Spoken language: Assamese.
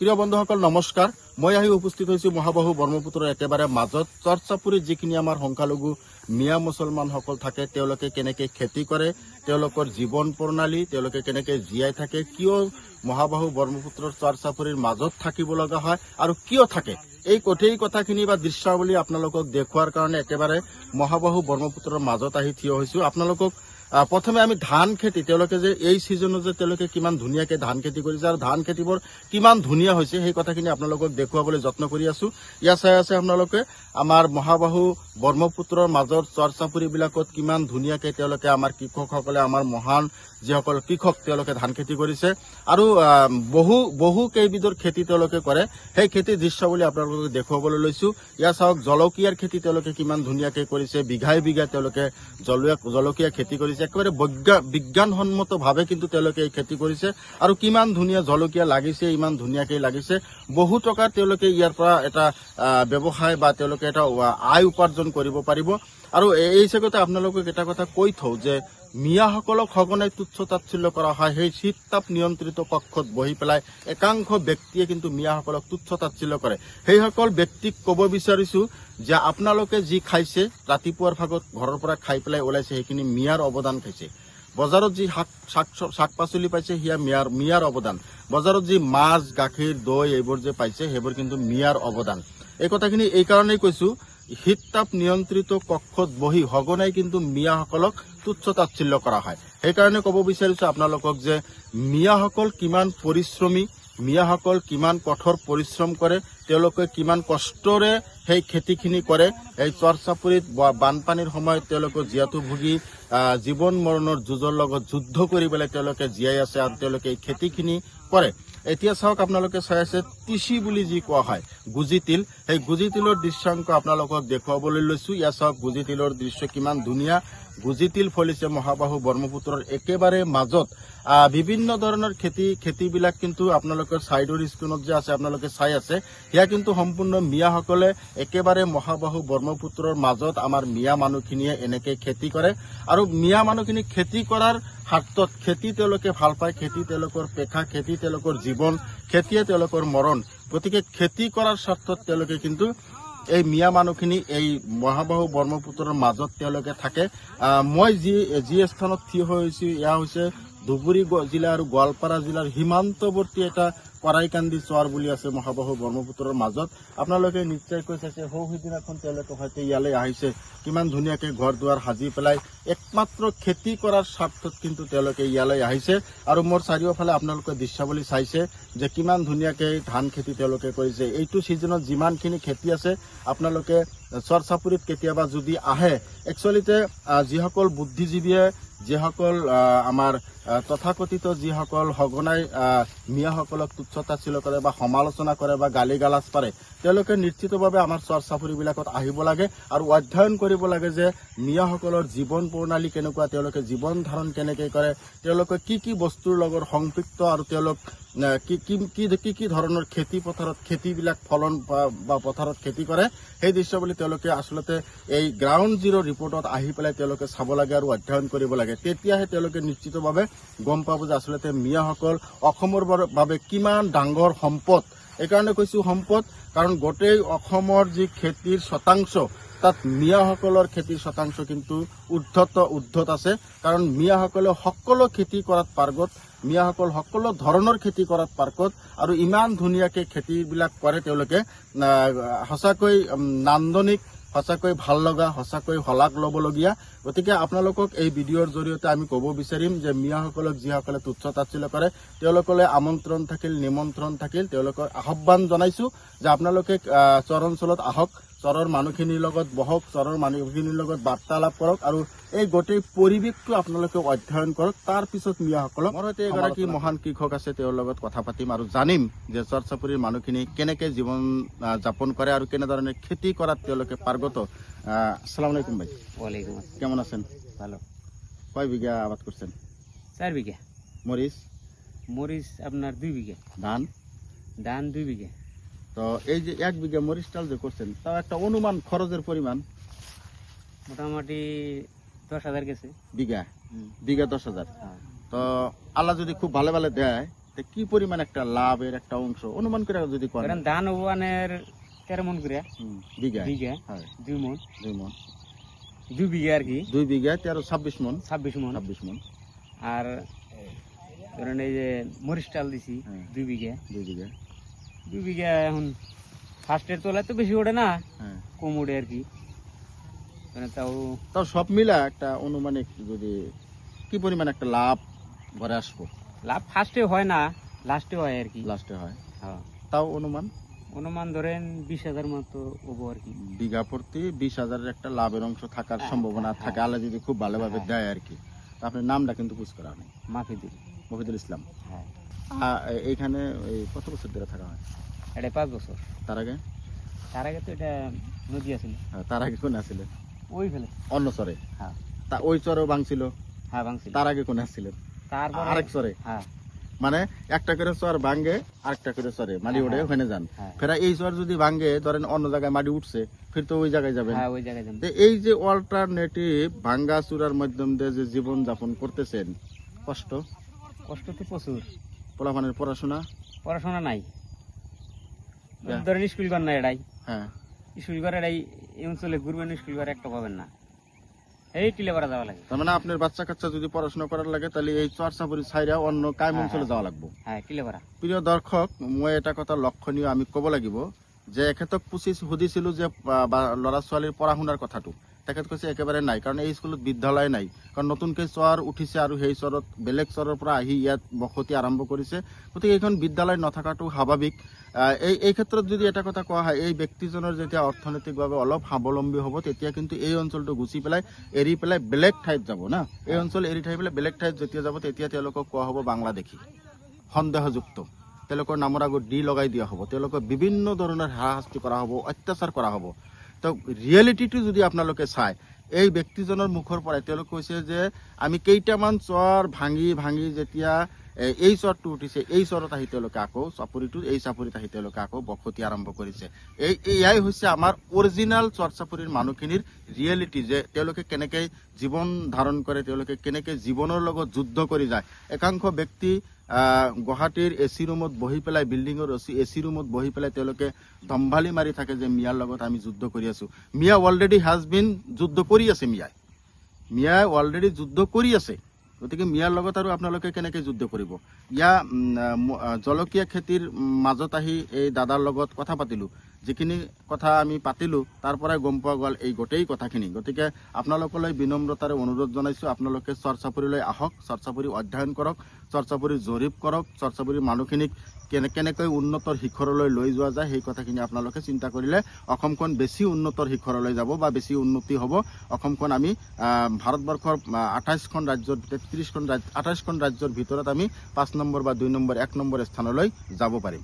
প্ৰিয় বন্ধুসকল নমস্কাৰ। মই আহি উপস্থিত হৈছোঁ মহাবাহু ব্ৰহ্মপুত্ৰৰ একেবাৰে মাজত চৰ্চাপুৰীত যিখিনি আমাৰ সংখ্যালঘু মিয়া মুছলমানসকল থাকে, তেওঁলোকে কেনেকৈ খেতি কৰে, তেওঁলোকৰ জীৱন প্ৰণালী, তেওঁলোকে কেনেকৈ জীয়াই থাকে, কিয় মহাবাহু ব্ৰহ্মপুত্ৰৰ চৰ্চাপুৰীৰ মাজত থাকিব লগা হয় আৰু কিয় থাকে, এই গোটেই কথাখিনি বা দৃশ্যাৱলী আপোনালোকক দেখুৱাৰ কাৰণে একেবাৰে মহাবাহু ব্ৰহ্মপুত্ৰৰ মাজত আহি থিয় হৈছোঁ। আপোনালোকক প্ৰথমে আমি ধান খেতি, তেওঁলোকে যে এই ছিজনত যে তেওঁলোকে কিমান ধুনীয়াকৈ ধান খেতি কৰিছে আৰু ধান খেতিবোৰ কিমান ধুনীয়া হৈছে সেই কথাখিনি আপোনালোকক দেখুৱাবলৈ যত্ন কৰি আছোঁ। ইয়াত চাই আছে আপোনালোকে আমাৰ মহাবাহু ব্ৰহ্মপুত্ৰৰ মাজৰ চৰ্চাপুৰীবিলাকত কিমান ধুনীয়াকৈ তেওঁলোকে আমাৰ কৃষকসকলে, আমাৰ মহান যিসকল কৃষক তেওঁলোকে ধান খেতি কৰিছে আৰু বহু কেইবিধৰ খেতি তেওঁলোকে কৰে। সেই খেতিৰ দৃশ্যাৱলী আপোনালোকক দেখুৱাবলৈ লৈছোঁ। ইয়াত চাওক জলকীয়াৰ খেতি তেওঁলোকে কিমান ধুনীয়াকৈ কৰিছে, বিঘাই বিঘা তেওঁলোকে জলকীয়া খেতি কৰিছে। একেবাৰে বিজ্ঞানসন্মতভাৱে কিন্তু তেওঁলোকে এই খেতি কৰিছে আৰু কিমান ধুনীয়া জলকীয়া লাগিছে, ইমান ধুনীয়াকৈ লাগিছে। বহু টকা তেওঁলোকে ইয়াৰ পৰা এটা ব্যৱসায় বা তেওঁলোকে এটা আয় উপাৰ্জন কৰিব পাৰিব। আৰু এই হিচাপতে আপোনালোকক এটা কথা কৈ থওঁ যে মিয়াসকলক সঘনাই তুচ্ছ তাচ্ছিল্য কৰা হয়। সেই শীত তাপ নিয়ন্ত্ৰিত কক্ষত বহি পেলাই একাংশ ব্যক্তিয়ে কিন্তু মিয়াসকলক তুচ্ছ তাচ্ছিল্য কৰে। সেইসকল ব্যক্তিক ক'ব বিচাৰিছোঁ যে আপোনালোকে যি খাইছে, ৰাতিপুৱাৰ ভাগত ঘৰৰ পৰা খাই পেলাই ওলাইছে, সেইখিনি মিয়াৰ অৱদান খাইছে। বজাৰত যি শাক পাচলি পাইছে সেয়া মিয়াৰ অৱদান। বজাৰত যি মাছ, গাখীৰ, দৈ এইবোৰ যে পাইছে সেইবোৰ কিন্তু মিয়াৰ অৱদান। এই কথাখিনি এই কাৰণেই কৈছোঁ, শীত তাপ নিয়ন্ত্ৰিত কক্ষত বহি সঘনাই কিন্তু মিয়াসকলক তুচ্ছ তাচ্ছিল্য কৰা হয়। সেইকাৰণে ক'ব বিচাৰিছোঁ আপোনালোকক যে মিয়াসকল কিমান পৰিশ্ৰমী, মিয়াসকল কিমান কঠোৰ পৰিশ্ৰম কৰে, তেওঁলোকে কিমান কষ্টৰে সেই খেতিখিনি কৰে। এই চৰ্চাপুৰীত বানপানীৰ সময়ত তেওঁলোকে জীয়াতু ভুগি জীৱন মৰণৰ যুঁজৰ লগত যুদ্ধ কৰি পেলাই তেওঁলোকে জীয়াই আছে আৰু তেওঁলোকে এই খেতিখিনি কৰে। এতিয়া চাওক আপোনালোকে চাই আছে তিচি বুলি যি কোৱা হয় গুজি তিল, সেই গুজি তিলৰ দৃশ্যাংশ আপোনালোকক দেখুৱাবলৈ লৈছোঁ। ইয়াত চাওক গুজি তিলৰ দৃশ্য কিমান ধুনীয়া। গুজি তিল ফলিছে মহাবাহু ব্ৰহ্মপুত্ৰৰ একেবাৰে মাজত। বিভিন্ন ধৰণৰ খেতিবিলাক কিন্তু আপোনালোকৰ ছাইডৰ স্ক্ৰীণত যে আছে আপোনালোকে চাই আছে, সেয়া কিন্তু সম্পূৰ্ণ মিয়াসকলে একেবাৰে মহাবাহু ব্ৰহ্মপুত্ৰৰ মাজত আমাৰ মিয়া মানুহখিনিয়ে এনেকৈ খেতি কৰে। আৰু মিয়া মানুহখিনি খেতি কৰাৰ স্বাৰ্থত, খেতি তেওঁলোকে ভাল পায়, খেতি তেওঁলোকৰ পেশা, খেতি তেওঁলোকৰ জীৱন, খেতিয়ে তেওঁলোকৰ মৰণ। গতিকে খেতি কৰাৰ স্বাৰ্থত তেওঁলোকে কিন্তু এই মিয়া মানুহখিনি এই মহাবাহু ব্ৰহ্মপুত্ৰৰ মাজত তেওঁলোকে থাকে। মই যি স্থানত থিয় হৈছোঁ এয়া হৈছে ধুবুৰী জিলা আৰু গোৱালপাৰা জিলাৰ সীমান্তৱৰ্তী এটা কৰাইকান্দি চৰ বুলি আছে মহাবাহু ব্ৰহ্মপুত্ৰৰ মাজত। আপোনালোকে নিশ্চয়কৈ চাইছে, সিদিনাখন তেওঁলোকে হয়তো ইয়ালৈ আহিছে, কিমান ধুনীয়াকৈ ঘৰ দুৱাৰ সাজি পেলাই একমাত্ৰ খেতি কৰাৰ স্বাৰ্থত কিন্তু তেওঁলোকে ইয়ালৈ আহিছে। আৰু মোৰ চাৰিওফালে আপোনালোকে দৃশ্যাৱলী চাইছে যে কিমান ধুনীয়াকৈ ধান খেতি তেওঁলোকে কৰিছে। এইটো ছিজনত যিমানখিনি খেতি আছে আপোনালোকে চৰ্চাপুৰীত কেতিয়াবা যদি আহে, একচুৱেলিতে যিসকল বুদ্ধিজীৱীয়ে, যিসকল আমাৰ তথাকথিত যিসকল সঘনাই মিয়াসকলক তুচ্ছ তাচ্ছিল্য কৰে বা সমালোচনা কৰে বা গালি গালাজ পাৰে, তেওঁলোকে নিশ্চিতভাৱে আমাৰ চৰ্চাপুৰীবিলাকত আহিব লাগে আৰু অধ্যয়ন কৰিব লাগে যে মিয়াসকলৰ জীৱন প্ৰণালী কেনেকুৱা, তেওঁলোকে জীৱন ধাৰণ কেনেকৈ কৰে, তেওঁলোকে কি বস্তুৰ লগত সংপৃক্ত আৰু তেওঁলোক কি ধৰণৰ খেতি পথাৰত খেতিবিলাক ফলন বা পথাৰত খেতি কৰে, সেই দৃশ্যাৱলী তেওঁলোকে আচলতে এই গ্ৰাউণ্ড জিৰ' ৰিপৰ্টত আহি পেলাই তেওঁলোকে চাব লাগে আৰু অধ্যয়ন কৰিব লাগে। তেতিয়াহে তেওঁলোকে নিশ্চিতভাৱে গম পাব যে আচলতে মিয়াসকল অসমৰ বাবে কিমান ডাঙৰ সম্পদ। এইকাৰণে কৈছোঁ সম্পদ, কাৰণ গোটেই অসমৰ যি খেতিৰ শতাংশ, তাত মিয়াসকলৰ খেতিৰ শতাংশ কিন্তু উৰ্ধত আছে। কাৰণ মিয়াসকলে সকলো খেতি কৰাত পাৰ্গত, মিয়াসকল সকলো ধৰণৰ খেতি কৰাত পাৰ্গত আৰু ইমান ধুনীয়াকৈ খেতিবিলাক কৰে তেওঁলোকে। সঁচাকৈ নান্দনিক, সঁচাকৈ ভাল লগা, সঁচাকৈ শলাগ ল'বলগীয়া। গতিকে আপোনালোকক এই ভিডিঅ'ৰ জৰিয়তে আমি ক'ব বিচাৰিম যে মিয়াসকলক যিসকলে তুচ্ছ তাচ্ছিল্য কৰে তেওঁলোকলৈ আমন্ত্ৰণ থাকিল, নিমন্ত্ৰণ থাকিল, তেওঁলোকক আহ্বান জনাইছোঁ যে আপোনালোকে চৰ অঞ্চলত আহক, চৰৰ মানুহখিনিৰ লগত বহক, চৰৰ মানুহখিনিৰ লগত বাৰ্তালাপ কৰক আৰু এই গোটেই পৰিৱেশটো আপোনালোকে অধ্যয়ন কৰক। তাৰ পিছত মিয়াসকলক, মোৰ সৈতে এগৰাকী মহান কৃষক আছে, তেওঁৰ লগত কথা পাতিম আৰু জানিম যে চৰ্চাপুৰীৰ মানুহখিনি কেনেকৈ জীৱন যাপন কৰে আৰু কেনেধৰণে খেতি কৰাত তেওঁলোকে পাৰ্গত। আসসালামু আলাইকুম ভাই। ওয়ালাইকুম কেমন আছেন? ভালো। কয় বিঘা আবাদ করছেন? 4 বিঘা। মরিচ? মরিচ আপনার 2 বিঘা। ধান? ধান 2 বিঘা। তো এই যে 1 বিঘা মরিচ চাল যে করছেন, তাও একটা অনুমান খরচের পরিমাণ মোটামুটি 10,000 গেছে। বিঘা? বিঘা 10,000। হ্যাঁ। তো আল্লাহ যদি খুব ভালো ভালো দেয় তে কি পরিমাণ একটা লাভের একটা অংশ অনুমান করে যদি করেন? ধরেন ধান ওয়ানের 13 মন করে বিঘা বিঘা, হয় 2 মন, 2 মন, 2 বিঘা আর কি, 2 বিঘা 13 26 মন, 26 মন। 26 মন। আর ধরেন এই যে মরিচ চাল দিছি হ্যাঁ। 2 বিঘা, 2 বিঘা 2 বিঘা। এখন ফার্স্টের তোলায় তো বেশি ওঠে না, হ্যাঁ। কম ওঠে আর কি। মানে তাও তাও সব মিলা একটা অনুমানিক যদি কি পরিমাণ একটা লাভ ঘরে আসবো লাভ ফার্স্টে হয় না, লাস্টে হয় আর কি। লাস্টে হয়, হ্যাঁ। তাও অনুমান অনুমান ধরেন 20,000 মতো হবো আর কি। বিঘা প্রতি 20,000 একটা লাভের অংশ থাকার সম্ভাবনা হ্যাঁ, থাকে, আল্লাহ যদি খুব ভালোভাবে দেয় আর কি। তো আপনার নামটা কিন্তু পুষ করা নেই, মাফিদুল। মফিদুল ইসলাম। হ্যাঁ। এইখানে এই কত বছর ধরে থাকা হয়? এটা 5 বছর। তার আগে? তার আগে তো এটা নদী আছিল, তার আগে কোন আসছিলেন? ওই ফেলে। অন্য চরে? হ্যাঁ। তা ওই চরেও ভাঙছিল? হ্যাঁ, ভাঙছিল। তার আগে কোন আসছিলেন? তারপরে আরেক চরে? হ্যাঁ, মানে একটা করে চর ভাঙ্গে আরেকটা করে চরে মাটি ওঠে, ওখানে যান। হ্যাঁ। ফেরা এই চর যদি ভাঙ্গে ধরেন অন্য জায়গায় মাটি উঠছে, ফির তো ওই জায়গায় যাবেন। হ্যাঁ, ওই জায়গায় যান। তো এই যে অল্টারনেটিভ ভাঙ্গা চূড়ার মাধ্যম দিয়ে যে জীবন যাপন করতেছেন, কষ্ট কষ্ট তো প্রচুর। পোলাপানের পড়াশোনা? পড়াশোনা নাই, হ্যাঁ। ধরেন স্কুল ঘর না এটাই, হ্যাঁ। স্কুল ঘর এটাই এই অঞ্চলে ঘুরবেন, স্কুল ঘর একটা পাবেন না, এই টিলে পাড়া যাওয়া লাগে। তার মানে আপনার বাচ্চা কাচ্চা যদি পড়াশোনা করার লাগে তাহলে এই চরচাপুরি ছাইরা অন্য কায়ম হ্যাঁ, অঞ্চলে হ্যাঁ। যাওয়া লাগবে। হ্যাঁ, টিলে পাড়া। প্রিয় দর্শক, মই এটা কথা লক্ষণীয় আমি কব লাগিব যে এখেতক পুচি সুধিছিলো যে ল'ৰা ছোৱালীৰ পঢ়া শুনাৰ কথাটো, তেখেত কৈছে একেবাৰে নাই, কাৰণ এই স্কুলত বিদ্যালয় নাই, কাৰণ নতুনকৈ চৰ উঠিছে আৰু সেই চৰত বেলেগ চৰৰ পৰা আহি ইয়াত বসতি আৰম্ভ কৰিছে, গতিকে এইখন বিদ্যালয় নথকাটো স্বাভাৱিক। এই ক্ষেত্ৰত যদি এটা কথা কোৱা হয়, এই ব্যক্তিজনৰ যেতিয়া অৰ্থনৈতিকভাৱে অলপ স্বাৱলম্বী হ'ব তেতিয়া কিন্তু এই অঞ্চলটো গুচি পেলাই এৰি পেলাই বেলেগ ঠাইত যাব না। এই অঞ্চল এৰি ঠাই পেলাই বেলেগ ঠাইত যেতিয়া যাব তেতিয়া তেওঁলোকক কোৱা হ'ব বাংলাদেশী, সন্দেহযুক্ত। তেওঁলোকৰ নামৰ আগত ডি লগাই দিয়া হ'ব, তেওঁলোকক বিভিন্ন ধৰণৰ হাৰাশাস্তি কৰা হ'ব, অত্যাচাৰ কৰা হ'ব। তো ৰিয়েলিটিটো যদি আপোনালোকে চায়, এই ব্যক্তিজনৰ মুখৰ পৰাই তেওঁলোকে কৈছে যে আমি কেইটামান চৰ ভাঙি ভাঙি যেতিয়া এই চৰটো উঠিছে, এই চৰত আহি তেওঁলোকে আকৌ চাপৰিটো, এই চাপৰিত আহি তেওঁলোকে আকৌ বসতি আৰম্ভ কৰিছে। এয়াই হৈছে আমাৰ অৰিজিনেল চৰ চাপৰিৰ মানুহখিনিৰ ৰিয়েলিটি, যে তেওঁলোকে কেনেকৈ জীৱন ধাৰণ কৰে, তেওঁলোকে কেনেকৈ জীৱনৰ লগত যুদ্ধ কৰি যায়। একাংশ ব্যক্তি গুৱাহাটীৰ এচি ৰুমত বহি পেলাই, বিল্ডিঙৰ এচি ৰুমত বহি পেলাই তেওঁলোকে দম্ভালি মাৰি থাকে যে মিয়াৰ লগত আমি যুদ্ধ কৰি আছো। মিয়া অলৰেডি হেজ বিন যুদ্ধ কৰি আছে, মিয়াই অলৰেডি যুদ্ধ কৰি আছে। গতিকে মিয়াৰ লগত আৰু আপোনালোকে কেনেকৈ যুদ্ধ কৰিব? জলকীয়া খেতিৰ মাজত আহি এই দাদাৰ লগত কথা পাতিলোঁ, যিখিনি কথা আমি পাতিলোঁ তাৰ পৰাই গম পোৱা গ'ল এই গোটেই কথাখিনি। গতিকে আপোনালোকলৈ বিনম্ৰতাৰে অনুৰোধ জনাইছোঁ, আপোনালোকে চৰচাপৰিলৈ আহক, চৰচাপৰি অধ্যয়ন কৰক, চৰচাপৰি জৰীপ কৰক, চৰচাপৰিৰ মানুহখিনিক কেনেকৈ উন্নতৰ শিখৰলৈ লৈ যোৱা যায় সেই কথাখিনি আপোনালোকে চিন্তা কৰিলে অসমখন বেছি উন্নতৰ শিখৰলৈ যাব বা বেছি উন্নতি হ'ব। অসমখন আমি ভাৰতবৰ্ষৰ 28খন ৰাজ্যৰ 28খন ৰাজ্যৰ ভিতৰত আমি 5 নম্বৰ বা 2 নম্বৰ 1 নম্বৰ স্থানলৈ যাব পাৰিম।